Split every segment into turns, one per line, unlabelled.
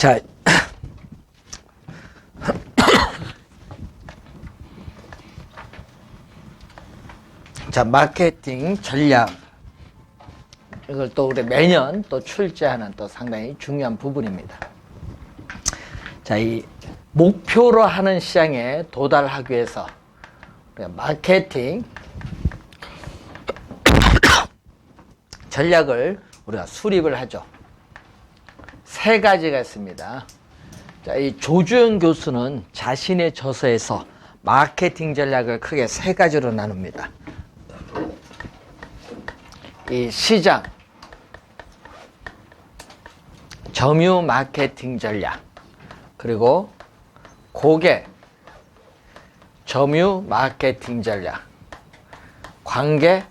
자, 자, 마케팅 전략. 이걸 또 우리 매년 또 출제하는 또 상당히 중요한 부분입니다. 자, 이 목표로 하는 시장에 도달하기 위해서 마케팅 전략을 우리가 수립을 하죠. 세 가지가 있습니다. 자, 이 조주영 교수는 자신의 저서에서 마케팅 전략을 크게 세 가지로 나눕니다. 이 시장, 점유 마케팅 전략, 그리고 고객, 점유 마케팅 전략, 관계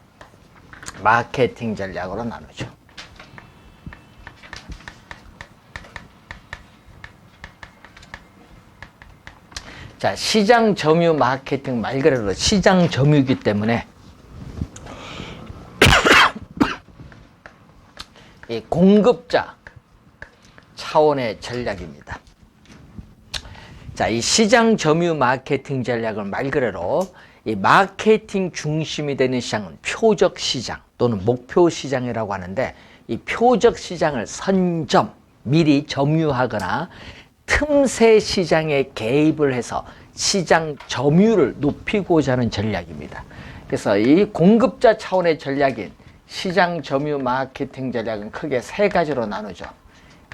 마케팅 전략으로 나누죠. 자, 시장 점유 마케팅 말 그대로 시장 점유이기 때문에 이 공급자 차원의 전략입니다. 자, 이 시장 점유 마케팅 전략을 말 그대로 이 마케팅 중심이 되는 시장은 표적 시장 또는 목표 시장이라고 하는데, 이 표적 시장을 선점, 미리 점유하거나 틈새 시장에 개입을 해서 시장 점유율을 높이고자 하는 전략입니다. 그래서 이 공급자 차원의 전략인 시장 점유 마케팅 전략은 크게 세 가지로 나누죠.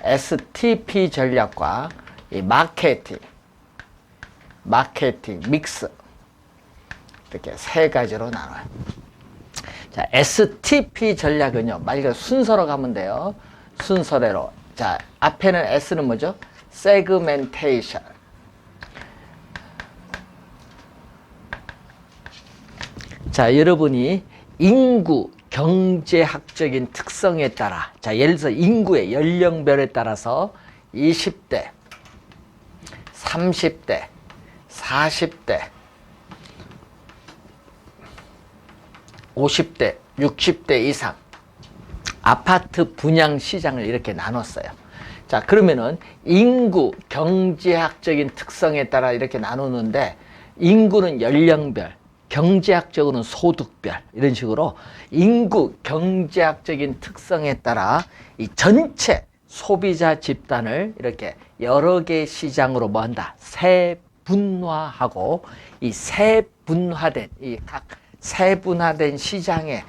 STP 전략과 이 마케팅 믹스, 이렇게 세 가지로 나눠요. 자, STP 전략은요, 말 그대로 순서로 가면 돼요. 순서대로. 자, 앞에는 S는 뭐죠? 세그멘테이션. 자, 여러분이 인구 경제학적인 특성에 따라, 자, 예를 들어서 인구의 연령별에 따라서 20대, 30대, 40대, 50대, 60대 이상 아파트 분양 시장을 이렇게 나눴어요. 자, 그러면은 인구 경제학적인 특성에 따라 이렇게 나누는데, 인구는 연령별, 경제학적으로는 소득별, 이런 식으로 인구 경제학적인 특성에 따라 이 전체 소비자 집단을 이렇게 여러 개의 시장으로 뭐 한다? 세분화하고, 이 세분화된 이 각 세분화된 시장의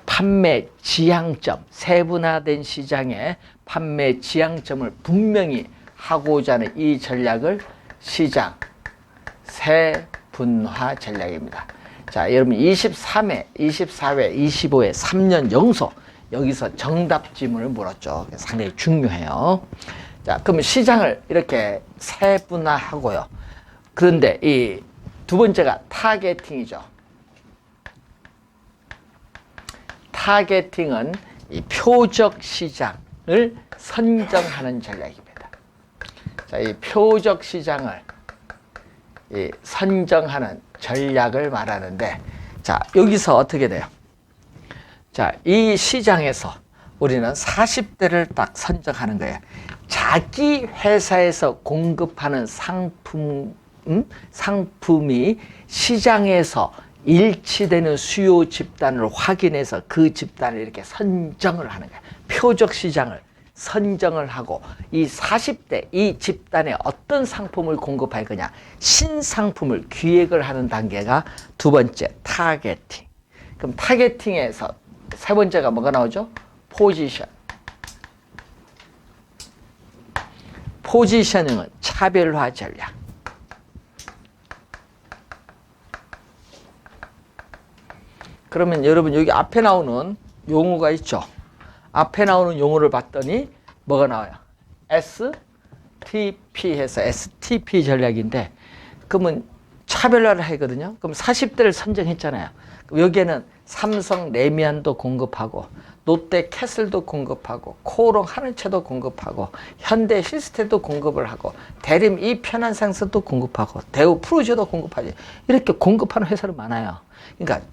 판매 지향점, 세분화된 시장의 판매 지향점을 분명히 하고자 하는 이 전략을 시장 세분화 전략입니다. 자, 여러분 23회, 24회, 25회 3년 연속 여기서 정답 지문을 물었죠. 상당히 중요해요. 자, 그러면 시장을 이렇게 세분화하고요. 그런데 이 두 번째가 타겟팅이죠. 타겟팅은 이 표적 시장을 선정하는 전략입니다. 자, 이 표적 시장을 이 선정하는 전략을 말하는데, 자, 여기서 어떻게 돼요? 자, 이 시장에서 우리는 40대를 딱 선정하는 거예요. 자기 회사에서 공급하는 상품이 시장에서 일치되는 수요 집단을 확인해서 그 집단을 이렇게 선정을 하는 거예요. 표적 시장을 선정을 하고, 이 40대 이 집단에 어떤 상품을 공급할 거냐, 신상품을 기획을 하는 단계가 두 번째 타겟팅. 그럼 타겟팅에서 세 번째가 뭐가 나오죠? 포지션. 포지셔닝은 차별화 전략. 그러면 여러분 여기 앞에 나오는 용어가 있죠. 앞에 나오는 용어를 봤더니 뭐가 나와요? STP 해서 STP 전략인데, 그러면 차별화를 하거든요. 그럼 40대를 선정했잖아요. 그럼 여기에는 삼성 레미안도 공급하고, 롯데 캐슬도 공급하고, 코오롱 하늘채도 공급하고, 현대 힐스테도 공급을 하고, 대림 이 편안상선도 공급하고, 대우 프루지오도 공급하지. 이렇게 공급하는 회사는 많아요. 그러니까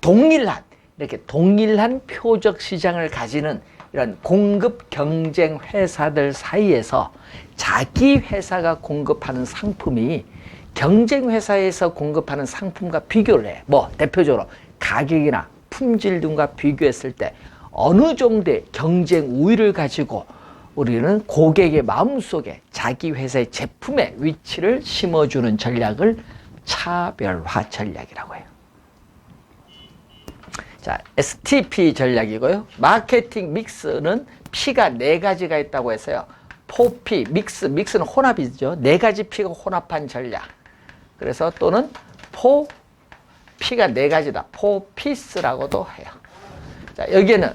이렇게 동일한 표적 시장을 가지는 이런 공급 경쟁 회사들 사이에서 자기 회사가 공급하는 상품이 경쟁 회사에서 공급하는 상품과 비교를 해. 뭐 대표적으로 가격이나 품질 등과 비교했을 때 어느 정도의 경쟁 우위를 가지고 우리는 고객의 마음속에 자기 회사의 제품의 위치를 심어주는 전략을 차별화 전략이라고 해요. 자, STP 전략이고요. 마케팅 믹스는 P가 4가지가 있다고 해서요. 4P, 믹스는 혼합이죠. 4가지 P가 혼합한 전략. 그래서 또는 P가 4가지다. 4피스라고도 해요. 자, 여기에는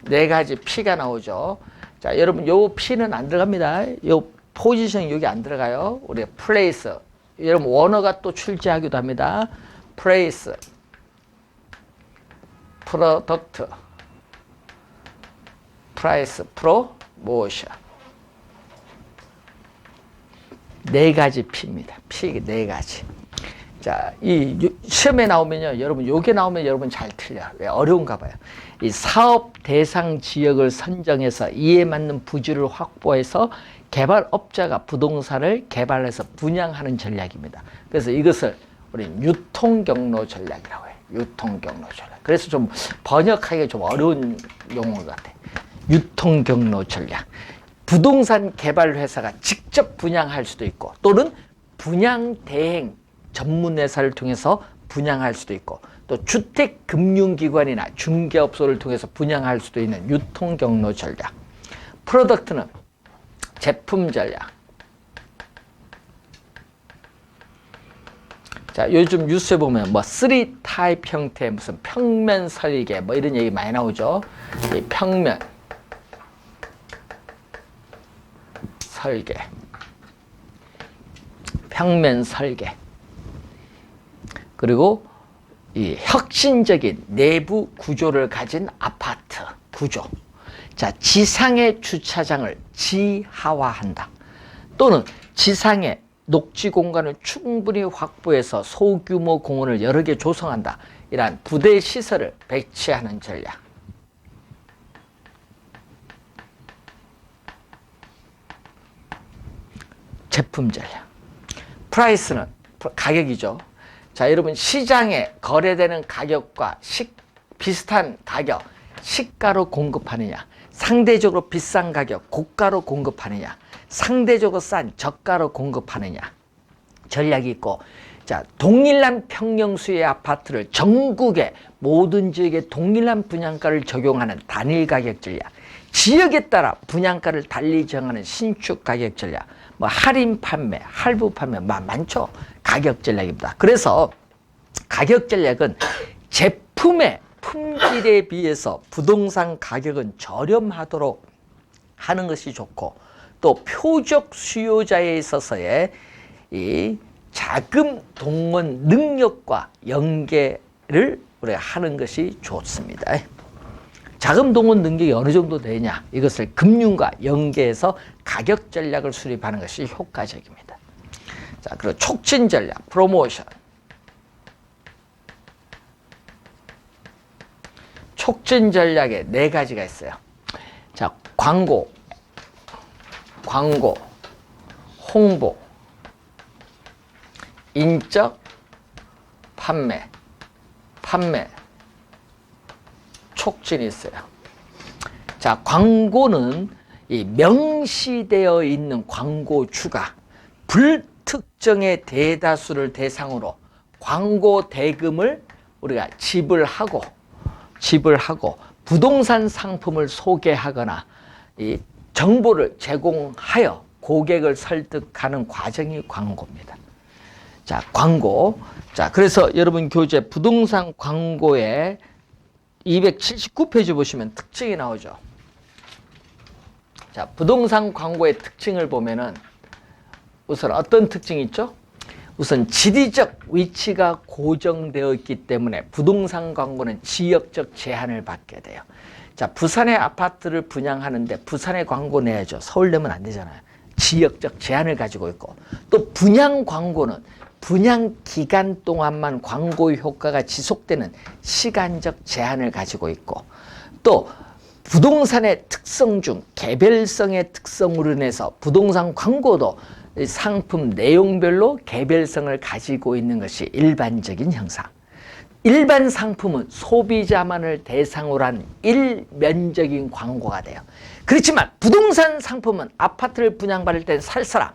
4가지 P가 나오죠. 자, 여러분, 요 P는 안 들어갑니다. 요 포지션 여기 안 들어가요. 우리 플레이스. 여러분, 워너가 또 출제하기도 합니다. 플레이스, 프로덕트, 프라이스, 프로모션. 4가지 P입니다. P 4가지. 자, 이 시험에 나오면요, 여러분, 요게 나오면 여러분 잘 틀려요. 왜? 어려운가 봐요. 이 사업 대상 지역을 선정해서 이에 맞는 부지를 확보해서 개발업자가 부동산을 개발해서 분양하는 전략입니다. 그래서 이것을 우리 유통경로 전략이라고 해요. 유통경로 전략. 그래서 좀 번역하기가 좀 어려운 용어 같아요. 유통경로 전략. 부동산 개발 회사가 직접 분양할 수도 있고 또는 분양 대행 전문 회사를 통해서 분양할 수도 있고 또 주택금융기관이나 중개업소를 통해서 분양할 수도 있는 유통경로 전략. 프로덕트는 제품 전략. 자, 요즘 뉴스에 보면 뭐 3타입 형태 무슨 평면 설계 뭐 이런 얘기 많이 나오죠. 이 평면 설계, 평면 설계, 그리고 이 혁신적인 내부 구조를 가진 아파트 구조. 자, 지상의 주차장을 지하화한다. 또는 지상의 녹지 공간을 충분히 확보해서 소규모 공원을 여러 개 조성한다. 이러한 부대 시설을 배치하는 전략. 제품 전략. 프라이스는 가격이죠. 자, 여러분, 시장에 거래되는 가격과 비슷한 가격, 시가로 공급하느냐, 상대적으로 비싼 가격, 고가로 공급하느냐, 상대적으로 싼 저가로 공급하느냐 전략이 있고, 자, 동일한 평형수의 아파트를 전국의 모든 지역에 동일한 분양가를 적용하는 단일 가격 전략, 지역에 따라 분양가를 달리 정하는 신축 가격 전략, 뭐 할인 판매, 할부 판매 많죠. 가격 전략입니다. 그래서 가격 전략은 제품의 품질에 비해서 부동산 가격은 저렴하도록 하는 것이 좋고, 또 표적 수요자에 있어서의 이 자금 동원 능력과 연계를 우리가 하는 것이 좋습니다. 자금 동원 능력이 어느 정도 되냐, 이것을 금융과 연계해서 가격 전략을 수립하는 것이 효과적입니다. 자, 그리고 촉진 전략, 프로모션. 촉진 전략에 4가지가 있어요. 자, 광고, 홍보, 인적, 판매, 촉진이 있어요. 자, 광고는 이 명시되어 있는 광고주가 불특정의 대다수를 대상으로 광고 대금을 우리가 지불하고 부동산 상품을 소개하거나 이 정보를 제공하여 고객을 설득하는 과정이 광고입니다. 자, 광고. 자, 그래서 여러분 교재 부동산 광고에 279페이지 보시면 특징이 나오죠. 자, 부동산 광고의 특징을 보면은 우선 어떤 특징이 있죠? 우선 지리적 위치가 고정되어 있기 때문에 부동산 광고는 지역적 제한을 받게 돼요. 자, 부산의 아파트를 분양하는데 부산에 광고 내야죠. 서울 내면 안 되잖아요. 지역적 제한을 가지고 있고, 또 분양 광고는 분양 기간 동안만 광고 효과가 지속되는 시간적 제한을 가지고 있고, 또 부동산의 특성 중 개별성의 특성으로 인해서 부동산 광고도 상품 내용별로 개별성을 가지고 있는 것이 일반적인 형상. 일반 상품은 소비자만을 대상으로 한 일면적인 광고가 돼요. 그렇지만 부동산 상품은 아파트를 분양받을 때는 살 사람,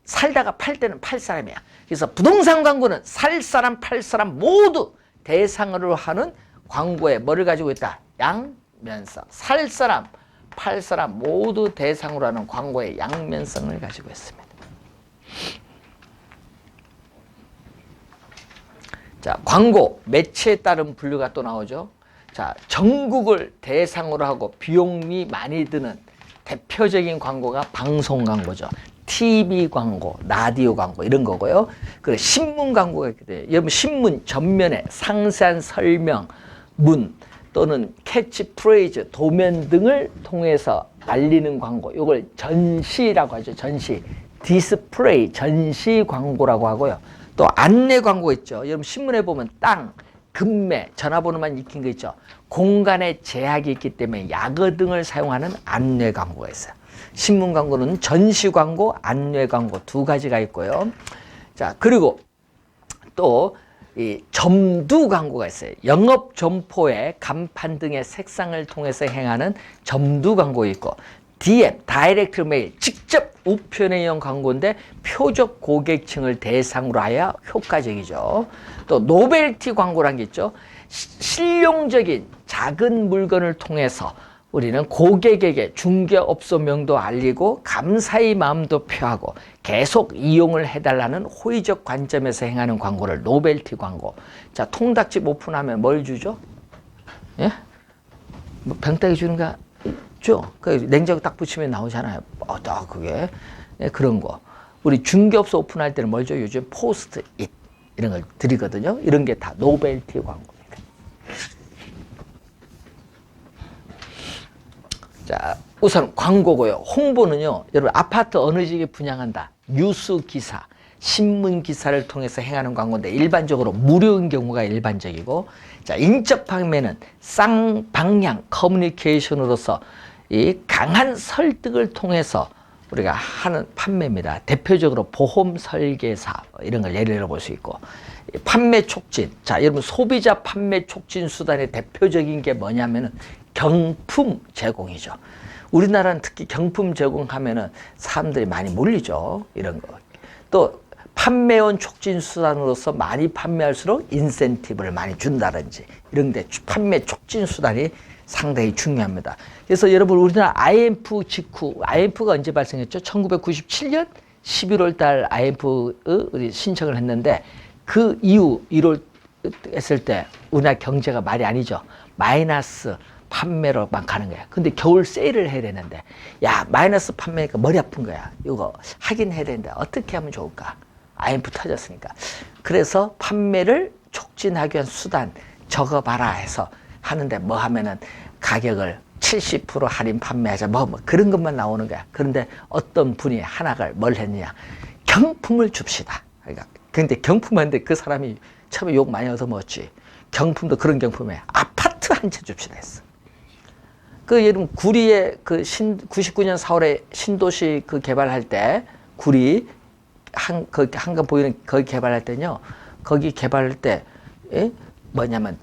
살다가 팔 때는 팔 사람이야. 그래서 부동산 광고는 살 사람, 팔 사람 모두 대상으로 하는 광고에 뭐를 가지고 있다? 양면성. 살 사람, 팔 사람 모두 대상으로 하는 광고의 양면성을 가지고 있습니다. 자, 광고, 매체에 따른 분류가 또 나오죠. 자, 전국을 대상으로 하고 비용이 많이 드는 대표적인 광고가 방송 광고죠. TV 광고, 라디오 광고 이런 거고요. 그리고 신문 광고가 있게 돼요. 여러분 신문 전면에 상세한 설명, 문 또는 캐치프레이즈, 도면 등을 통해서 알리는 광고. 이걸 전시라고 하죠. 전시. 디스플레이, 전시 광고라고 하고요. 또 안내 광고 있죠. 여러분 신문에 보면 땅, 금매, 전화번호만 익힌 거 있죠. 공간에 제약이 있기 때문에 야거 등을 사용하는 안내 광고가 있어요. 신문 광고는 전시 광고, 안내 광고 두 가지가 있고요. 자, 그리고 또 이 점두 광고가 있어요. 영업 점포의 간판 등의 색상을 통해서 행하는 점두 광고 있고, DM, 다이렉트 메일, 직접 우편회용 광고인데 표적 고객층을 대상으로 하여 효과적이죠. 또 노벨티 광고란 게 있죠. 실용적인 작은 물건을 통해서 우리는 고객에게 중개업소명도 알리고 감사의 마음도 표하고 계속 이용을 해달라는 호의적 관점에서 행하는 광고를 노벨티 광고. 자, 통닭집 오픈하면 뭘 주죠? 예? 뭐 병따기 주는 거 죠? 그 냉장고 딱 붙이면 나오잖아요. 딱 그게. 예, 그런 거. 우리 중개업소 오픈할 때는 뭘 줘요? 요즘 포스트잇 이런 걸 드리거든요. 이런 게 다 노벨티 광고입니다. 자, 우선 광고고요. 홍보는요, 여러분 아파트 어느 지역에 분양한다. 뉴스 기사, 신문 기사를 통해서 행하는 광고인데 일반적으로 무료인 경우가 일반적이고, 자, 인적 판매는 쌍방향 커뮤니케이션으로서 이 강한 설득을 통해서 우리가 하는 판매입니다. 대표적으로 보험 설계사 이런 걸 예를 들어 볼 수 있고, 판매 촉진. 자, 여러분 소비자 판매 촉진 수단의 대표적인 게 뭐냐면은 경품 제공이죠. 우리나라는 특히 경품 제공하면은 사람들이 많이 몰리죠. 이런 거. 또 판매원 촉진 수단으로서 많이 판매할수록 인센티브를 많이 준다든지 이런 데 판매 촉진 수단이 상당히 중요합니다. 그래서 여러분 우리나라 IMF 직후, IMF가 언제 발생했죠? 1997년 11월 달 IMF 신청을 했는데 그 이후 1월 했을 때 우리나라 경제가 말이 아니죠. 마이너스 판매로만 가는 거야. 근데 겨울 세일을 해야 되는데, 야, 마이너스 판매니까 머리 아픈 거야. 이거 하긴 해야 되는데 어떻게 하면 좋을까? IMF 터졌으니까. 그래서 판매를 촉진하기 위한 수단 적어봐라 해서 하는데 뭐 하면은 가격을 70% 할인 판매하자 뭐 그런 것만 나오는 거야. 그런데 어떤 분이 하나가 뭘 했느냐? 경품을 줍시다. 그러니까 근데 경품한데 그 사람이 처음에 욕 많이 얻어먹었지. 경품도 그런 경품에 아파트 한 채 줍시다 했어. 그 여러분 구리에 그 99년 4월에 신도시 그 개발할 때 구리 한강 보이는 거기 개발할 때는요. 거기 개발할 때 뭐냐면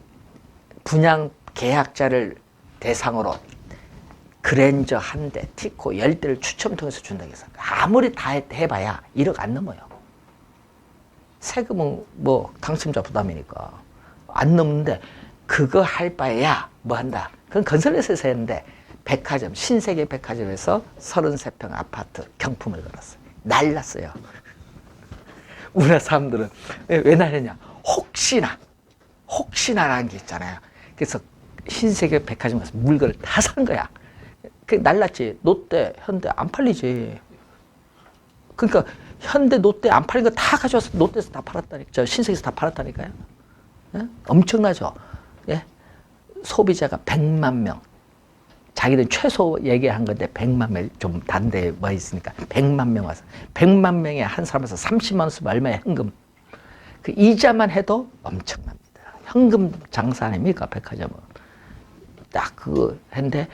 분양 계약자를 대상으로 그랜저 한 대, 티코 10대를 추첨 통해서 준다고 해서 아무리 다 해봐야 1억 안 넘어요. 세금은 뭐 당첨자 부담이니까 안 넘는데 그거 할 바에야 뭐 한다. 그건 건설회사에서 했는데 백화점, 신세계 백화점에서 33평 아파트 경품을 걸었어요. 날랐어요. 우리나라 사람들은 왜 날렸냐? 혹시나라는 게 있잖아요. 그래서 신세계 백화점 가서 물건을 다 산 거야. 그게 날랐지. 롯데, 현대 안 팔리지. 그러니까 현대, 롯데 안 팔린 거 다 가져와서 롯데에서 다 팔았다니까. 저 신세계에서 다 팔았다니까요. 예? 엄청나죠. 예? 소비자가 100만 명. 자기들 최소 얘기한 건데 100만 명, 좀 다른 데 뭐 있으니까 100만 명 와서 100만 명에 한 사람에서 30만 원 쓰면 얼마에 현금. 그 이자만 해도 엄청납니다. 현금 장사 아닙니까, 백화점은. 딱 그거 했는데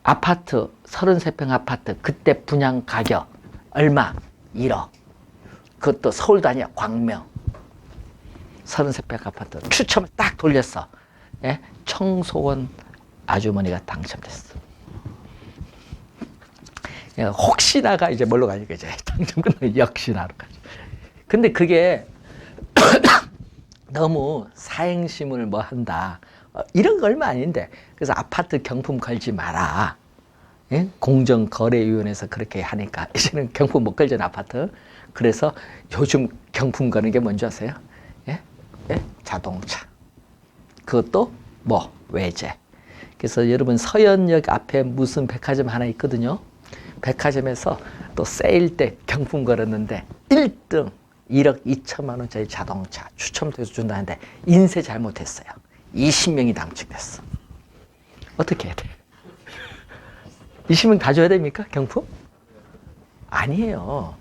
아파트 33평 아파트 그때 분양 가격 얼마? 1억. 그것도 서울도 아니야, 광명. 33평 아파트 추첨을 딱 돌렸어. 예? 청소원 아주머니가 당첨됐어. 예, 혹시나가 이제 뭘로 가니까 이제 당첨 끝나면 역시나로 가죠. 근데 그게 너무 사행심을 뭐 한다. 이런 거 얼마 아닌데. 그래서 아파트 경품 걸지 마라. 예? 공정거래위원회에서 그렇게 하니까 이제는 경품 못 걸잖아, 아파트. 그래서 요즘 경품 거는 게 뭔지 아세요? 예? 예? 자동차. 그것도 뭐 외제. 그래서 여러분 서현역 앞에 무슨 백화점 하나 있거든요. 백화점에서 또 세일 때 경품 걸었는데 1등 1억 2천만 원짜리 자동차 추첨돼서 준다는데 인쇄 잘못했어요. 20명이 당첨됐어. 어떻게 해야 돼? 20명 다 줘야 됩니까? 경품? 아니에요.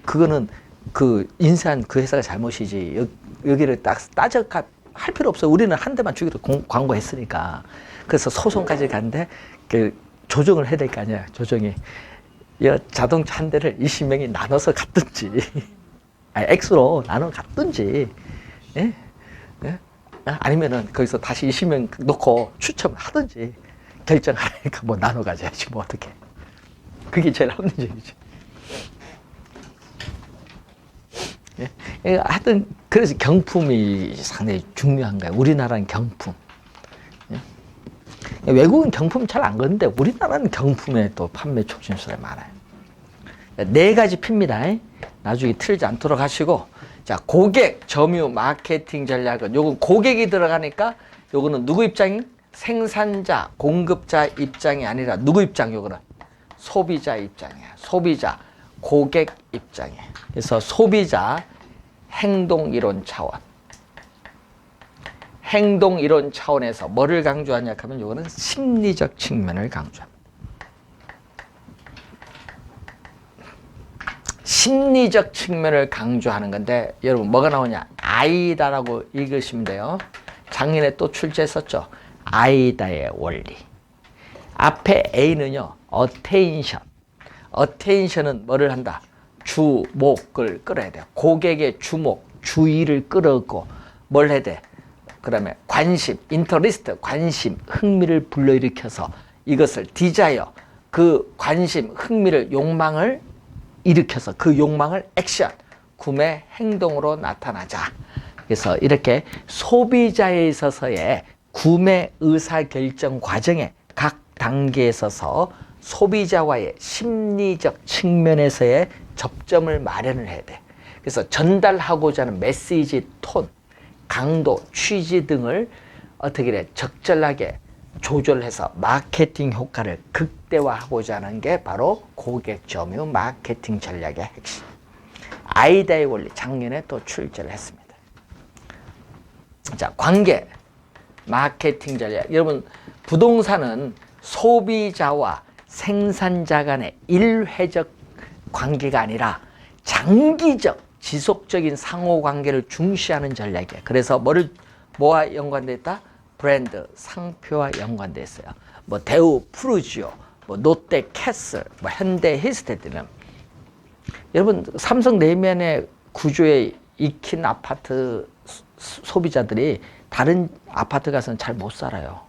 그거는 그 인쇄한 그 회사가 잘못이지. 여기를 딱 할 필요 없어. 우리는 한 대만 주기로 광고했으니까. 그래서 소송까지 갔는데 그 조정을 해야 될 거 아니야. 조정이. 자동차 한 대를 20명이 나눠서 갔든지, 아니, X로 나눠 갔든지, 예? 예? 아니면은 거기서 다시 20명 놓고 추첨하든지 결정하니까 뭐 나눠 가져야지 뭐 어떻게. 그게 제일 합리적이지. 예? 하여튼 그래서 경품이 상당히 중요한 거야. 우리나라는 경품. 예? 외국은 경품 잘 안 거는데 우리나라는 경품에 또 판매 촉진수가 많아요. 4가지 핍니다. 나중에 틀지 않도록 하시고, 자, 고객 점유 마케팅 전략은 요건 고객이 들어가니까 요거는 누구 입장이? 생산자, 공급자 입장이 아니라 누구 입장? 요거는 소비자 입장이야. 소비자, 고객 입장이야. 그래서 소비자 행동 이론 차원. 행동 이론 차원에서 뭐를 강조하냐 하면 요거는 심리적 측면을 강조합니다. 심리적 측면을 강조하는 건데 여러분 뭐가 나오냐? 아이다라고 읽으시면 돼요. 작년에 또 출제했었죠. 아이다의 원리. 앞에 A는요. attention. attention은 뭐를 한다? 주목을 끌어야 돼요. 고객의 주목, 주의를 끌어오고 뭘 해야 돼? 그 다음에 관심, interest, 관심, 흥미를 불러일으켜서 이것을 desire, 그 관심, 흥미를, 욕망을 일으켜서 그 욕망을 액션, 구매 행동으로 나타나자. 그래서 이렇게 소비자에 있어서의 구매 의사결정 과정에 각 단계에 있어서 소비자와의 심리적 측면에서의 접점을 마련을 해야 돼. 그래서 전달하고자 하는 메시지 톤, 강도, 취지 등을 어떻게 해? 적절하게 조절해서 마케팅 효과를 극대화하고자 하는 게 바로 고객 점유 마케팅 전략의 핵심. 아이다의 원리 작년에 또 출제를 했습니다. 자, 관계 마케팅 전략. 여러분 부동산은 소비자와 생산자 간의 일회적 관계가 아니라 장기적 지속적인 상호관계를 중시하는 전략이에요. 그래서 뭐와 연관되어 있다? 브랜드, 상표와 연관되어 있어요. 뭐 대우, 푸르지오, 뭐 롯데, 캐슬, 뭐 현대, 힐스테드는 여러분 삼성 내면의 구조에 익힌 아파트 소비자들이 다른 아파트 가서는 잘 못 살아요.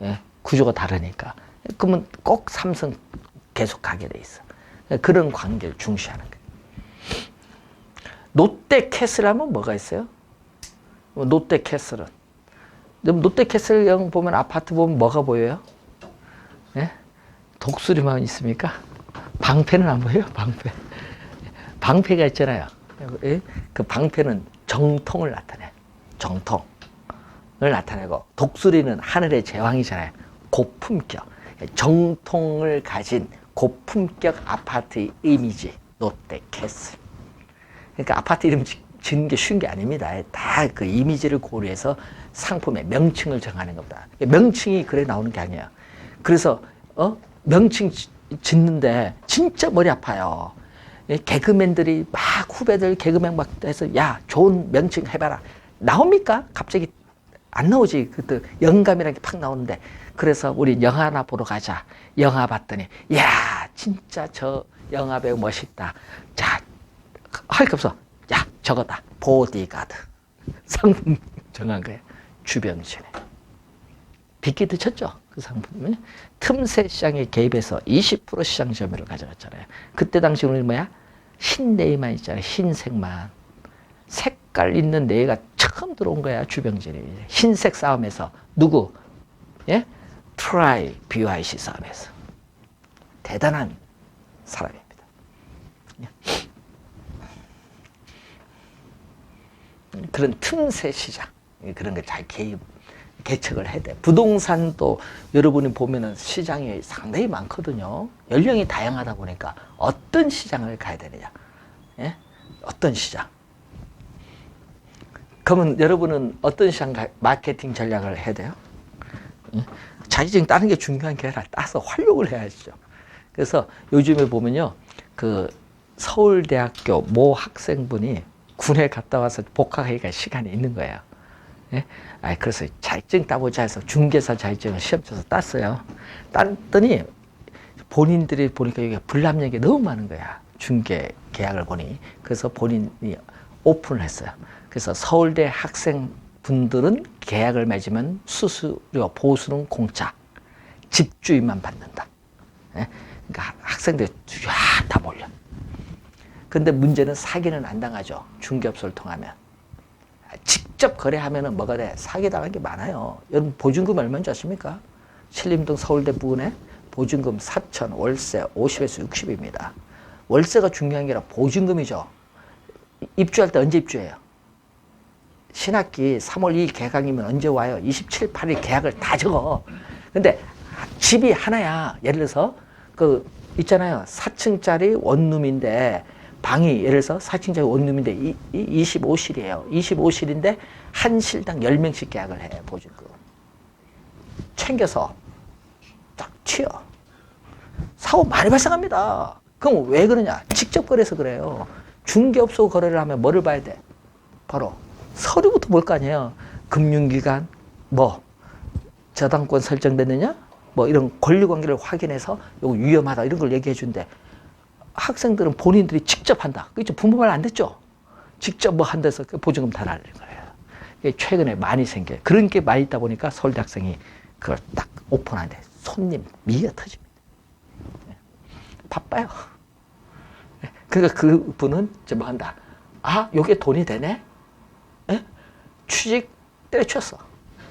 예, 구조가 다르니까. 그러면 꼭 삼성 계속 가게 돼 있어. 그런 관계를 중시하는 거예요. 롯데 캐슬 하면 뭐가 있어요? 롯데 캐슬은 롯데캐슬 보면 아파트 보면 뭐가 보여요? 예? 독수리만 있습니까? 방패는 안 보여요? 방패가 있잖아요. 예? 그 방패는 정통을 나타내. 정통을 나타내고 독수리는 하늘의 제왕이잖아요. 고품격. 정통을 가진 고품격 아파트의 이미지. 롯데캐슬. 그러니까 아파트 이름 짓는 게 쉬운 게 아닙니다. 다 그 이미지를 고려해서 상품의 명칭을 정하는 겁니다. 명칭이 그래 나오는 게 아니에요. 그래서 명칭 짓는데 진짜 머리 아파요. 개그맨들이 막 후배들 개그맨 막 해서 야 좋은 명칭 해봐라. 나옵니까? 갑자기 안 나오지. 그때 영감이라는 게 팍 나오는데, 그래서 우리 영화나 보러 가자. 영화 봤더니, 야, 진짜 저 영화 배우 멋있다. 자, 할 게 없어. 야, 저거다. 보디가드. 상품 정한 거예요. 주병진에. 빅히트 쳤죠. 그 상품이. 틈새 시장에 개입해서 20% 시장 점유를 가져갔잖아요. 그때 당시 우리 뭐야? 흰내만 있잖아요. 흰색만. 색깔 있는 내가 처음 들어온 거야. 주병진이. 흰색 싸움에서. 누구? 예? 트라이 BYC 싸움에서. 대단한 사람입니다. 그런 틈새 시장. 그런 걸 잘 개척을 해야 돼. 부동산도 여러분이 보면은 시장이 상당히 많거든요. 연령이 다양하다 보니까 어떤 시장을 가야 되느냐. 예? 어떤 시장. 그러면 여러분은 어떤 시장 마케팅 전략을 해야 돼요? 예? 자기증 따는 게 중요한 게 아니라 따서 활용을 해야죠. 그래서 요즘에 보면요. 그 서울대학교 모 학생분이 군에 갔다 와서 복학하기가 시간이 있는 거예요. 예? 그래서 자격증 따보자 해서 중개사 자격증을 시험 쳐서 땄어요. 땄더니 본인들이 보니까 이게 불합리한 너무 많은 거야. 중개 계약을 보니. 그래서 본인이 오픈을 했어요. 그래서 서울대 학생분들은 계약을 맺으면 수수료, 보수는 공짜. 집주인만 받는다. 예? 그러니까 학생들이 다 몰려. 근데 문제는 사기는 안 당하죠. 중개업소를 통하면. 직접 거래하면은 뭐가 돼? 사기당한 게 많아요. 여러분 보증금 얼마인지 아십니까? 신림동 서울대 부근에 보증금 4천, 월세 50에서 60입니다. 월세가 중요한 게 아니라 보증금이죠. 입주할 때 언제 입주해요? 신학기 3월 2일 개강이면 언제 와요? 27, 8일 계약을 다 적어. 근데 집이 하나야. 예를 들어서 그 있잖아요. 4층짜리 원룸인데 방이 예를 들어서 4층짜리 원룸인데 25실이에요. 25실인데 한 실당 10명씩 계약을 해. 보증금. 챙겨서 딱 튀어. 사고 많이 발생합니다. 그럼 왜 그러냐? 직접 거래해서 그래요. 중개업소 거래를 하면 뭐를 봐야 돼? 바로 서류부터 볼 거 아니에요. 금융기관, 뭐 저당권 설정됐느냐? 뭐 이런 권리관계를 확인해서 이거 위험하다 이런 걸 얘기해 준대. 학생들은 본인들이 직접 한다. 그렇죠? 부모 말 안 듣죠? 직접 뭐 한다서 보증금 다 날리는 거예요. 이게 최근에 많이 생겨요. 그런 게 많이 있다 보니까 서울대 학생이 그걸 딱 오픈하는데 손님 미어 터집니다. 바빠요. 그러니까 그분은 뭐 한다. 아, 요게 돈이 되네? 에? 취직 때려쳤어.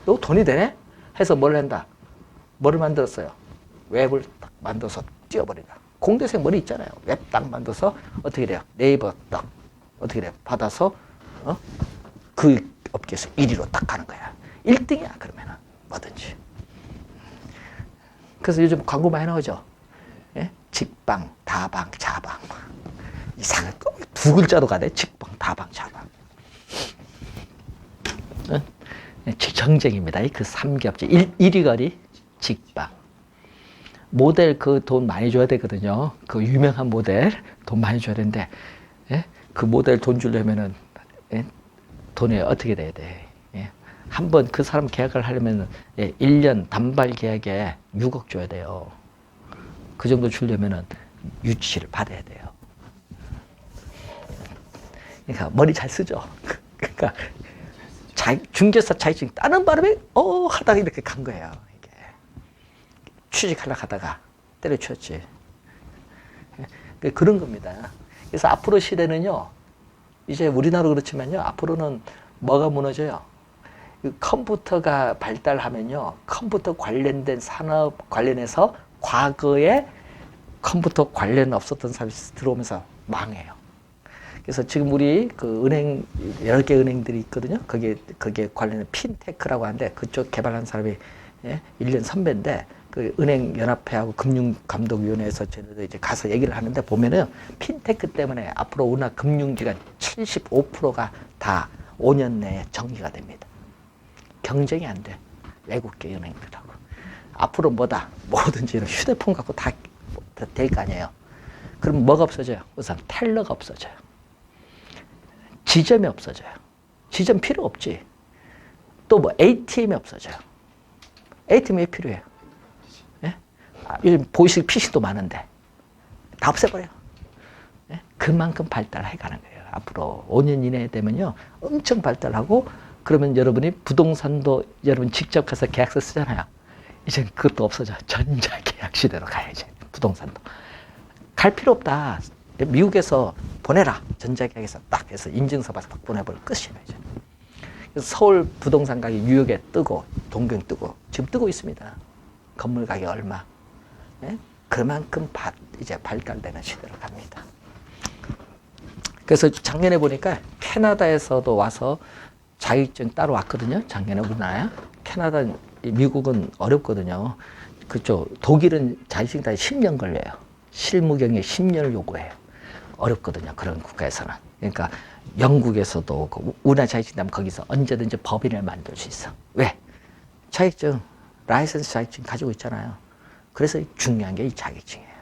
요 돈이 되네? 해서 뭘 한다? 뭐를 만들었어요? 웹을 딱 만들어서 띄워버린다. 공대생 머리 있잖아요. 웹 딱 만들어서 어떻게 돼요? 네이버 딱 어떻게 돼요? 받아서 그 업계에서 1위로 딱 가는 거야. 1등이야 그러면은 뭐든지. 그래서 요즘 광고 많이 나오죠. 예? 직방, 다방, 자방. 이상한 거 두 글자로 가네. 직방, 다방, 자방. 경쟁입니다. 그 3기업체 1위 거리 직방. 모델 그 돈 많이 줘야 되거든요. 그 유명한 모델 돈 많이 줘야 되는데, 예? 그 모델 돈 주려면은, 예? 돈이 어떻게 돼야 돼? 예? 한번 그 사람 계약을 하려면, 예? 1년 단발 계약에 6억 줘야 돼요. 그 정도 주려면은 유치를 받아야 돼요. 그러니까 머리 잘 쓰죠. 그러니까 중개사 자격증 따는 바람에 하다가 이렇게 간 거예요. 이게. 취직하려고 하다가 때려쳤지. 그런 겁니다. 그래서 앞으로 시대는요. 이제 우리나라 그렇지만요. 앞으로는 뭐가 무너져요? 컴퓨터가 발달하면요. 컴퓨터 관련된 산업 관련해서 과거에 컴퓨터 관련 없었던 서비스 들어오면서 망해요. 그래서 지금 우리 그 은행, 여러 개 은행들이 있거든요. 거기에 관련된 핀테크라고 하는데 그쪽 개발한 사람이 1년 선배인데 그 은행연합회하고 금융감독위원회에서 저희도 이제 가서 얘기를 하는데 보면은 핀테크 때문에 앞으로 우리나라 금융기관 75%가 다 5년 내에 정리가 됩니다. 경쟁이 안 돼. 외국계 은행들하고. 앞으로 뭐다? 뭐든지 이런 휴대폰 갖고 다 될 거 아니에요. 그럼 뭐가 없어져요? 우선 텔러가 없어져요. 지점이 없어져요. 지점 필요 없지. 또 뭐 ATM이 없어져요. ATM이 왜 필요해요? 예? 요즘 보이실 PC도 많은데 다 없애버려요. 예? 그만큼 발달해 가는 거예요. 앞으로 5년 이내에 되면요 엄청 발달하고, 그러면 여러분이 부동산도 여러분 직접 가서 계약서 쓰잖아요. 이제 그것도 없어져. 전자계약 시대로 가야지. 부동산도 갈 필요 없다. 미국에서 보내라. 전자계약에서 딱 해서 인증서 받아서 딱 보내버려. 끝이에요. 이제. 그래서 서울 부동산 가격이 뉴욕에 뜨고 동경 뜨고 지금 뜨고 있습니다. 건물 가격 얼마. 예? 그만큼 이제 발달되는 시대로 갑니다. 그래서 작년에 보니까 캐나다에서도 와서 자격증 따로 왔거든요. 작년에 우리나라에. 캐나다, 미국은 어렵거든요. 그쪽 독일은 자격증 따기 10년 걸려요. 실무 경력에 10년을 요구해요. 어렵거든요. 그런 국가에서는. 그러니까 영국에서도 우리나라 자격증 따면 거기서 언제든지 법인을 만들 수 있어. 왜? 자격증, 라이선스 자격증 가지고 있잖아요. 그래서 중요한 게 이 자격증이에요.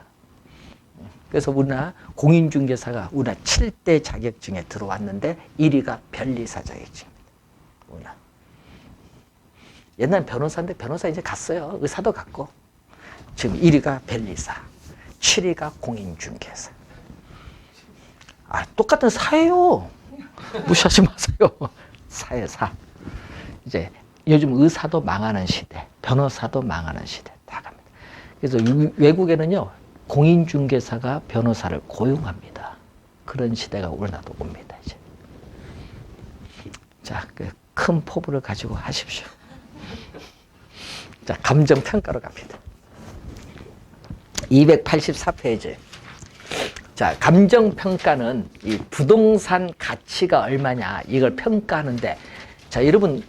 그래서 우리나라 공인중개사가 우리나라 7대 자격증에 들어왔는데 1위가 변리사 자격증입니다. 우리나라. 옛날 변호사인데 변호사 이제 갔어요. 의사도 갔고. 지금 1위가 변리사, 7위가 공인중개사. 아, 똑같은 사예요. 무시하지 마세요. 사예요, 사. 이제 요즘 의사도 망하는 시대, 변호사도 망하는 시대 다 갑니다. 그래서 외국에는요, 공인중개사가 변호사를 고용합니다. 그런 시대가 우리나라도 옵니다, 이제. 자, 큰 포부를 가지고 하십시오. 자, 감정평가로 갑니다. 284페이지. 자, 감정평가는 이 부동산 가치가 얼마냐, 이걸 평가하는데, 자, 여러분,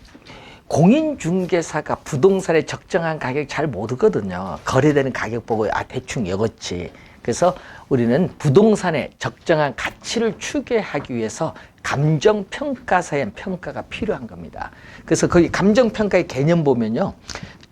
공인중개사가 부동산의 적정한 가격 잘 모르거든요. 거래되는 가격 보고, 아, 대충 이거지. 그래서 우리는 부동산의 적정한 가치를 추계하기 위해서 감정평가사의 평가가 필요한 겁니다. 그래서 거기 감정평가의 개념 보면요.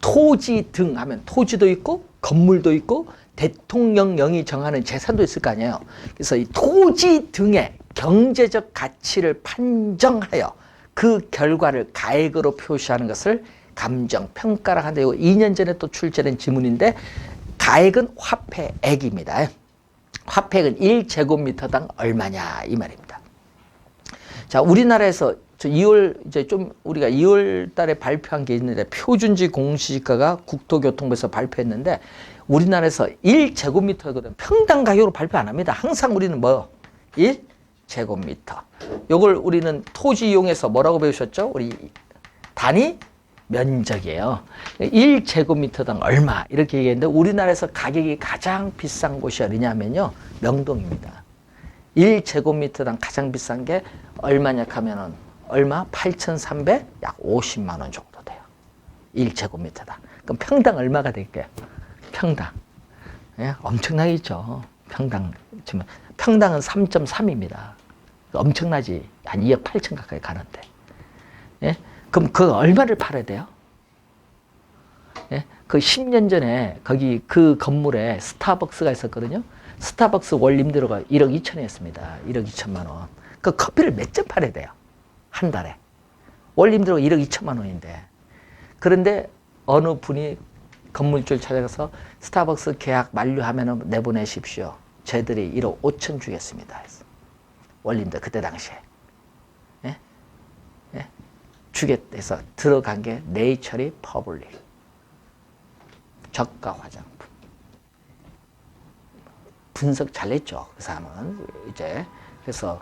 토지 등 하면 토지도 있고, 건물도 있고, 대통령령이 정하는 재산도 있을 거 아니에요. 그래서 이 토지 등의 경제적 가치를 판정하여 그 결과를 가액으로 표시하는 것을 감정평가라고 하는데, 이거 2년 전에 또 출제된 지문인데, 가액은 화폐액입니다. 화폐액은 1제곱미터당 얼마냐, 이 말입니다. 자, 우리나라에서 2월, 이제 좀 우리가 2월 달에 발표한 게 있는데, 표준지 공시지가가 국토교통부에서 발표했는데, 우리나라에서 1제곱미터거든. 평당 가격으로 발표 안 합니다. 항상 우리는 뭐? 1제곱미터. 요걸 우리는 토지 이용해서 뭐라고 배우셨죠? 우리 단위 면적이에요. 1제곱미터당 얼마 이렇게 얘기했는데, 우리나라에서 가격이 가장 비싼 곳이 어디냐면요, 명동입니다. 1제곱미터당 가장 비싼 게 얼마냐 하면은 얼마? 8,300? 약 50만 원 정도 돼요. 1제곱미터당. 그럼 평당 얼마가 될게요? 평당. 예? 엄청나게 있죠. 평당. 지금 평당은 3.3입니다. 엄청나지. 한 2억 8천 가까이 가는데. 예? 그럼 그 얼마를 팔아야 돼요? 예? 그 10년 전에 거기 그 건물에 스타벅스가 있었거든요. 스타벅스 원림대로가 1억 2천이었습니다. 1억 2천만 원. 그 커피를 몇 점 팔아야 돼요? 한 달에. 원림대로가 1억 2천만 원인데. 그런데 어느 분이 건물주를 찾아가서 스타벅스 계약 만료하면 내보내십시오. 저희들이 1억 5천 주겠습니다. 원림대 그때 당시에. 예? 예? 주겠다 해서 들어간 게 네이처리 퍼블릭. 저가 화장품. 분석 잘했죠. 그 사람은. 이제. 그래서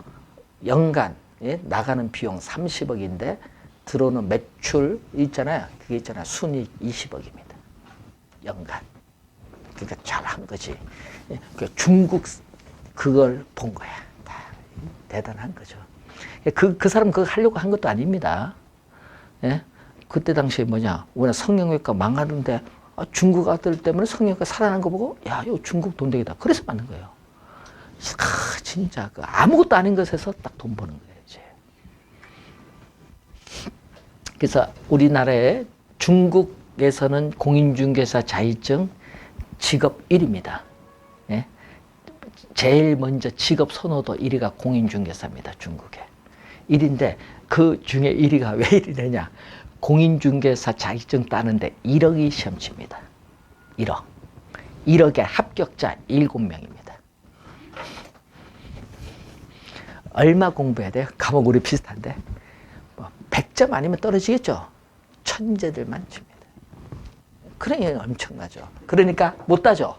연간 나가는 비용 30억인데 들어오는 매출 있잖아요. 그게 있잖아요. 순이익 20억입니다. 연간. 그러니까 잘한 거지. 중국 그걸 본 거야. 대단한 거죠. 그 사람 그거 하려고 한 것도 아닙니다. 예? 그때 당시에 뭐냐. 우리나라 성형외과 망하는데 중국 아들 때문에 성형외과 살아난 거 보고, 야, 이거 중국 돈되겠다. 그래서 맞는 거예요. 진짜 아무것도 아닌 것에서 딱 돈 버는 거예요, 이제. 그래서 우리나라에 중국에서는 공인중개사 자격증 직업 1위입니다. 예? 제일 먼저 직업 선호도 1위가 공인중개사입니다, 중국에. 1위인데 그 중에 1위가 왜 1위 되냐? 공인중개사 자격증 따는데 1억이 시험치입니다. 1억. 1억에 합격자 7명입니다. 얼마 공부해야 돼요? 과목 우리 비슷한데. 100점 아니면 떨어지겠죠? 천재들만 칩니다. 그러니까 엄청나죠. 그러니까 못 따죠.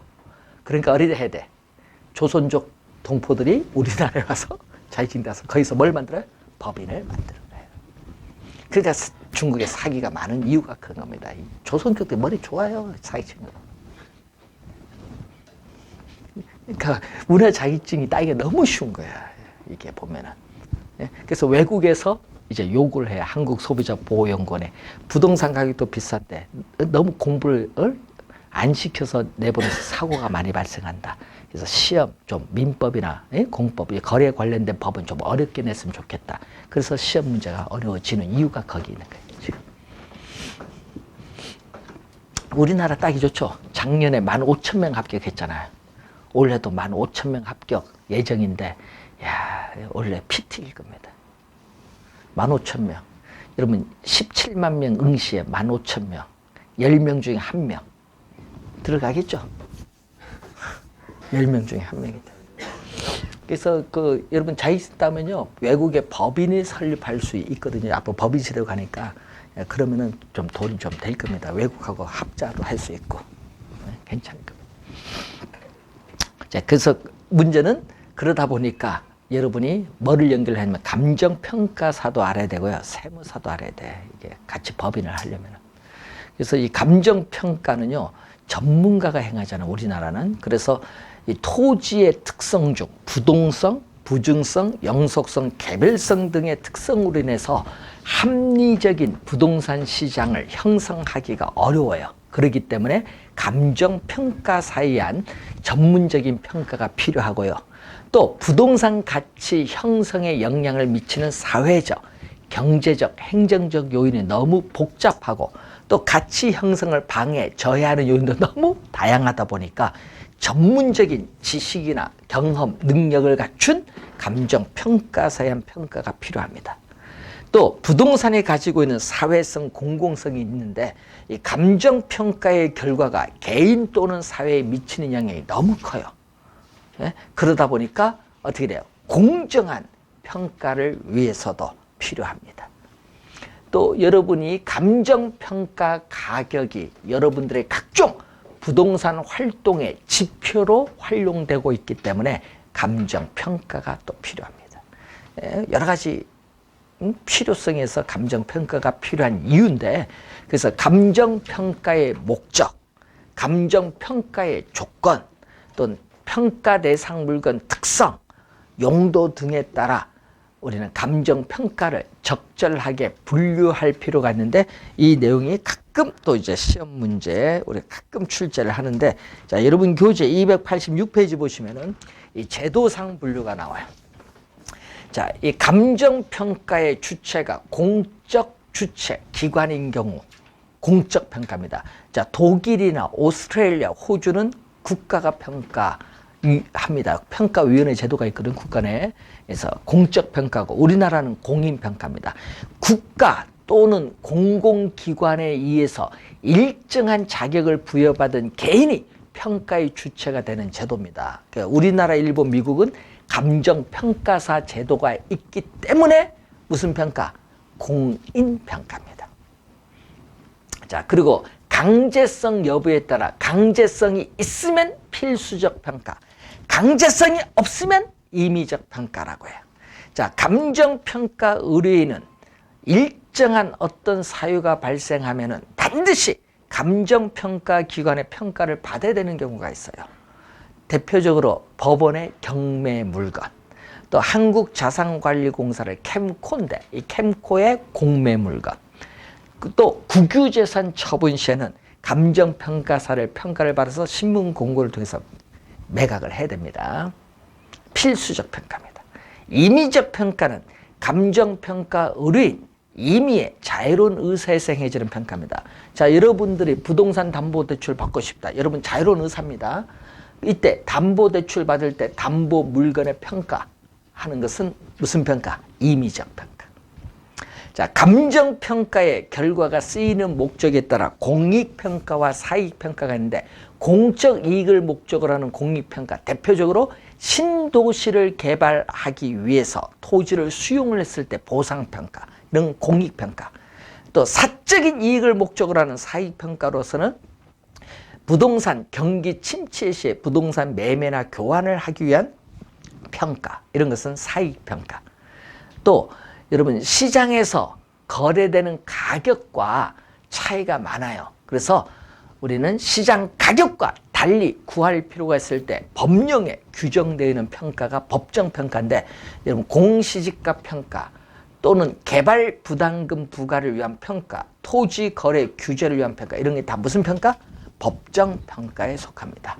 그러니까 어디다 해야 돼? 조선족 동포들이 우리나라에 와서 자격증 따서 거기서 뭘 만들어요? 법인을 만드는 거예요. 그러니까 중국에 사기가 많은 이유가 그런 겁니다. 조선족들 머리 좋아요. 자격증으로. 그러니까 우리나라 자격증이 따기가 너무 쉬운 거야. 이게 보면은. 그래서 외국에서 이제 요구를 해요. 한국소비자보호연구원에. 부동산 가격도 비싼데 너무 공부를 안 시켜서 내보내서 사고가 많이 발생한다. 그래서 시험 좀 민법이나 공법, 거래에 관련된 법은 좀 어렵게 냈으면 좋겠다. 그래서 시험 문제가 어려워지는 이유가 거기 있는 거예요. 지금. 우리나라 따기 좋죠. 작년에 15,000명 합격했잖아요. 올해도 15,000명 합격 예정인데, 야, 원래 PT일 겁니다. 15,000명. 여러분 17만 명 응시에 15,000명. 10명 중에 1명. 들어가겠죠? 10명 중에 1명이다. 그래서 여러분 자격증 따면요, 외국에 법인이 설립할 수 있거든요. 앞으로 법인시대로 가니까. 그러면은 좀 돈이 좀 될 겁니다. 외국하고 합자도 할 수 있고. 괜찮을 겁니다. 자, 그래서 문제는 그러다 보니까 여러분이 뭐를 연결하냐면 감정평가사도 알아야 되고요. 세무사도 알아야 돼. 이게 같이 법인을 하려면. 그래서 이 감정평가는요, 전문가가 행하잖아요. 우리나라는. 그래서 이 토지의 특성 중 부동성, 부증성, 영속성, 개별성 등의 특성으로 인해서 합리적인 부동산 시장을 형성하기가 어려워요. 그렇기 때문에 감정평가사에 의한 전문적인 평가가 필요하고요. 또 부동산 가치 형성에 영향을 미치는 사회적, 경제적, 행정적 요인이 너무 복잡하고 또 가치 형성을 방해, 저해하는 요인도 너무 다양하다 보니까 전문적인 지식이나 경험, 능력을 갖춘 감정평가사에 의한 평가가 필요합니다. 또 부동산이 가지고 있는 사회성, 공공성이 있는데 이 감정평가의 결과가 개인 또는 사회에 미치는 영향이 너무 커요. 그러다 보니까 어떻게 돼요? 공정한 평가를 위해서도 필요합니다. 또 여러분이 감정평가 가격이 여러분들의 각종 부동산 활동의 지표로 활용되고 있기 때문에 감정평가가 또 필요합니다. 여러 가지 필요성에서 감정평가가 필요한 이유인데, 그래서 감정평가의 목적, 감정평가의 조건, 또 평가 대상 물건 특성, 용도 등에 따라 우리는 감정평가를 적절하게 분류할 필요가 있는데, 이 내용이 가끔 또 이제 시험 문제에 우리 가끔 출제를 하는데, 자, 여러분 교재 286페이지 보시면은 이 제도상 분류가 나와요. 자, 이 감정평가의 주체가 공적 주체, 기관인 경우 공적 평가입니다. 자, 독일이나 오스트레일리아, 호주는 국가가 평가합니다. 평가위원회 제도가 있거든, 국가 내에. 그래서 공적 평가고, 우리나라는 공인 평가입니다. 국가 또는 공공기관에 의해서 일정한 자격을 부여받은 개인이 평가의 주체가 되는 제도입니다. 그러니까 우리나라, 일본, 미국은 감정평가사 제도가 있기 때문에 무슨 평가? 공인평가입니다. 자, 그리고 강제성 여부에 따라 강제성이 있으면 필수적 평가, 강제성이 없으면 임의적 평가라고 해요. 자, 감정평가 의뢰인은 일정한 어떤 사유가 발생하면은 반드시 감정평가 기관의 평가를 받아야 되는 경우가 있어요. 대표적으로 법원의 경매 물건, 또 한국자산관리공사를 캠코인데 이 캠코의 공매 물건, 또 국유재산 처분 시에는 감정평가사를 평가를 받아서 신문 공고를 통해서 매각을 해야 됩니다. 필수적 평가입니다. 임의적 평가는 감정평가 의뢰인 임의의 자유로운 의사에서 행해지는 평가입니다. 자, 여러분들이 부동산 담보대출 받고 싶다. 여러분 자유로운 의사입니다. 이때 담보대출 받을 때 담보 물건의 평가하는 것은 무슨 평가? 임의적 평가. 자, 감정평가의 결과가 쓰이는 목적에 따라 공익평가와 사익평가가 있는데, 공적 이익을 목적으로 하는 공익평가, 대표적으로 신도시를 개발하기 위해서 토지를 수용을 했을 때 보상평가, 이런 공익평가. 또 사적인 이익을 목적으로 하는 사익평가로서는 부동산 경기 침체 시에 부동산 매매나 교환을 하기 위한 평가, 이런 것은 사익평가. 또 여러분, 시장에서 거래되는 가격과 차이가 많아요. 그래서 우리는 시장 가격과 달리 구할 필요가 있을 때 법령에 규정되어 있는 평가가 법정평가인데, 여러분 공시지가 평가 또는 개발 부담금 부과를 위한 평가, 토지 거래 규제를 위한 평가, 이런 게 다 무슨 평가? 법정평가에 속합니다.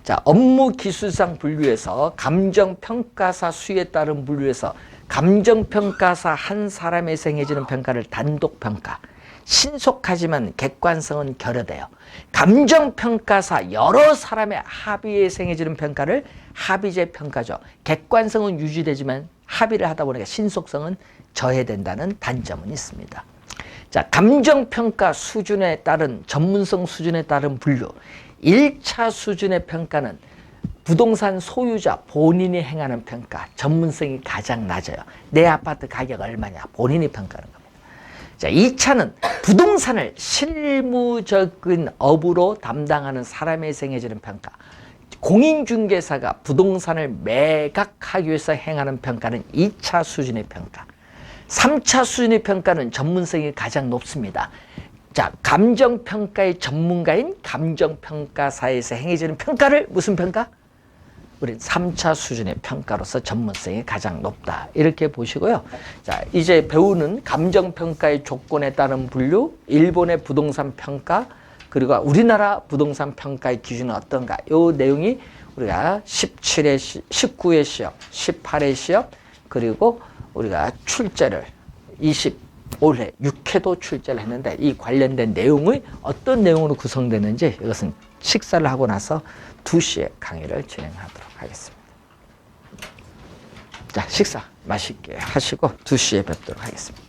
자, 업무 기술상 분류에서 감정평가사 수에 따른 분류에서 감정평가사 한 사람에서 행해지는 평가를 단독평가, 신속하지만 객관성은 결여돼요. 감정평가사 여러 사람의 합의에서 행해지는 평가를 합의제 평가죠. 객관성은 유지되지만 합의를 하다 보니까 신속성은 저해된다는 단점은 있습니다. 자, 감정평가 수준에 따른 전문성 수준에 따른 분류. 1차 수준의 평가는 부동산 소유자 본인이 행하는 평가, 전문성이 가장 낮아요. 내 아파트 가격 얼마냐, 본인이 평가하는 겁니다. 자, 2차는 부동산을 실무적인 업으로 담당하는 사람에서 행해지는 평가. 공인중개사가 부동산을 매각하기 위해서 행하는 평가는 2차 수준의 평가. 3차 수준의 평가는 전문성이 가장 높습니다. 자, 감정평가의 전문가인 감정평가사에서 행해지는 평가를 무슨 평가? 우린 3차 수준의 평가로서 전문성이 가장 높다. 이렇게 보시고요. 자, 이제 배우는 감정평가의 조건에 따른 분류, 일본의 부동산 평가, 그리고 우리나라 부동산 평가의 기준은 어떤가? 이 내용이 우리가 17회, 19회 시험, 18회 시험, 그리고 우리가 출제를 25회, 6회도 출제를 했는데, 이 관련된 내용이 어떤 내용으로 구성되는지 이것은 식사를 하고 나서 2시에 강의를 진행하도록 하겠습니다. 자, 식사 맛있게 하시고 2시에 뵙도록 하겠습니다.